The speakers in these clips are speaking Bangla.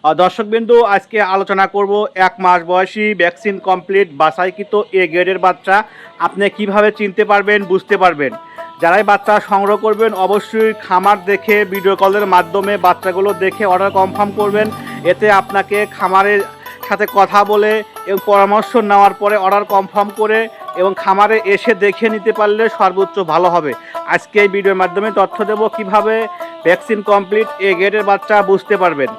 দর্শকবিন্দু, আজকে আলোচনা করব 1 মাস বয়সী ভ্যাকসিন কমপ্লিট বাছাইকৃত এ গ্রেডের বাচ্চা আপনি কিভাবে চিনতে পারবেন, বুঝতে পারবেন। যারাই বাচ্চা সংগ্রহ করবেন অবশ্যই খামার দেখে ভিডিও কলের মাধ্যমে বাচ্চাগুলো দেখে অর্ডার কনফার্ম করবেন। এতে আপনাকে খামারের সাথে কথা বলে এবং পরামর্শ নেওয়ার পরে অর্ডার কনফার্ম করে এবং খামারে এসে দেখে নিতে পারলে সর্বোচ্চ ভালো হবে। আজকে এই ভিডিওর মাধ্যমে তথ্য দেব কিভাবে ভ্যাকসিন কমপ্লিট এ গ্রেডের বাচ্চা বুঝতে পারবেন।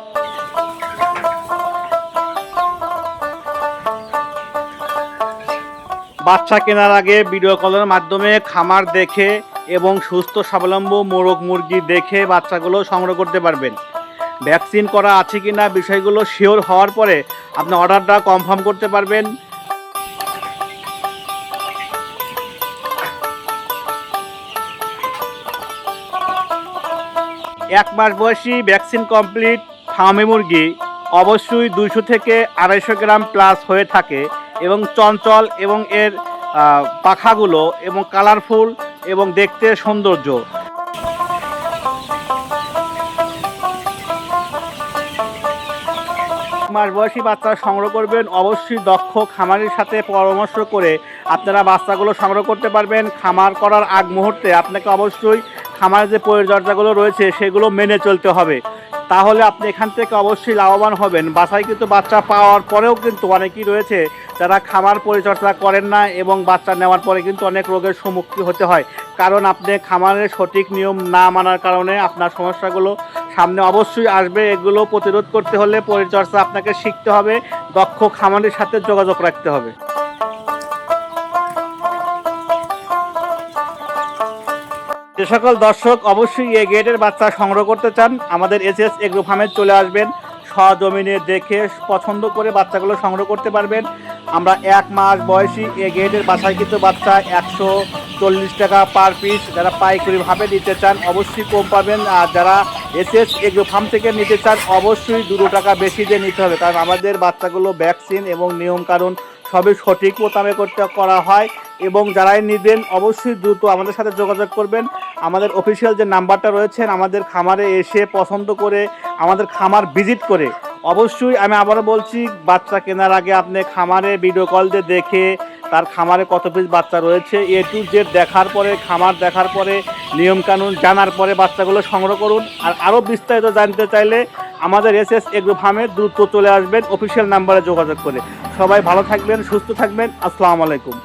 বাচ্চা কেনার আগে ভিডিও কলের মাধ্যমে খামার দেখে এবং সুস্থ স্বাবলম্বী মোরগ মুরগি দেখে বাচ্চাগুলো সংগ্রহ করতে পারবেন। ভ্যাকসিন করা আছে কি না বিষয়গুলো শিওর হওয়ার পরে আপনি অর্ডারটা কনফার্ম করতে পারবেন। এক মাস বয়সী ভ্যাকসিন কমপ্লিট ফার্মি মুরগি অবশ্যই 200 থেকে 250 গ্রাম প্লাস হয়ে থাকে এবং চঞ্চল এবং এর পাখাগুলো এবং কালারফুল এবং দেখতে সৌন্দর্য। মাস বয়সী বাচ্চা সংগ্রহ করবেন অবশ্যই দক্ষ খামারের সাথে পরামর্শ করে আপনারা বাচ্চাগুলো সংগ্রহ করতে পারবেন। খামার করার আগ মুহূর্তে আপনাকে অবশ্যই খামারের যে পরিচর্যাগুলো রয়েছে সেগুলো মেনে চলতে হবে, তাহলে আপনি এখান থেকে অবশ্যই লাভবান হবেন। বাছাই কিন্তু বাচ্চা পাওয়ার পরেও কিন্তু অনেকেই রয়েছে যারা খামার পরিচর্যা করেন না এবং বাচ্চা নেওয়ার পরে কিন্তু অনেক রোগের সম্মুখীন হতে হয়, কারণ আপনি খামারের সঠিক নিয়ম না মানার কারণে আপনার সমস্যাগুলো সামনে অবশ্যই আসবে। এগুলো প্রতিরোধ করতে হলে পরিচর্যা আপনাকে শিখতে হবে, দক্ষ খামারের সাথে যোগাযোগ রাখতে হবে। যে সকল দর্শক অবশ্যই এ গ্রেডের বাচ্চা সংগ্রহ করতে চান আমাদের এসএস এগ্রো ফার্মে চলে আসবেন। সজমিনে দেখে পছন্দ করে বাচ্চাগুলো সংগ্রহ করতে পারবেন। আমরা 1 মাস বয়সী এ গ্রেডের বাছাইকৃত বাচ্চা 140 টাকা পার পিস, যারা পাইকারিভাবে নিতে চান অবশ্যই কম পাবেন, আর যারা এসএস এগ্রো ফার্ম থেকে নিতে চান অবশ্যই 2 টাকা বেশি দিয়ে নিতে হবে, কারণ আমাদের বাচ্চাগুলো ভ্যাকসিন এবং নিয়মকানুন সবই সঠিক মোতাবেক করা হয়। এবং যারাই নেবেন অবশ্যই দ্রুত আমাদের সাথে যোগাযোগ করবেন। আমাদের অফিসিয়াল যে নাম্বারটা রয়েছে আমাদের খামারে এসে পছন্দ করে আমাদের খামার ভিজিট করে অবশ্যই, আমি আবারও বলছি, বাচ্চা কেনার আগে আপনি খামারে ভিডিও কল দিয়ে দেখে তার খামারে কত পিস বাচ্চা রয়েছে এ টু জেড দেখার পরে, খামার দেখার পরে, নিয়মকানুন জানার পরে বাচ্চাগুলো সংগ্রহ করুন। আর আরও বিস্তারিত জানতে চাইলে আমাদের এসএস এগ্রো ফার্মে দ্রুত চলে আসবেন অফিসিয়াল নাম্বারে যোগাযোগ করে। সবাই ভালো থাকবেন, সুস্থ থাকবেন। আসসালামু আলাইকুম।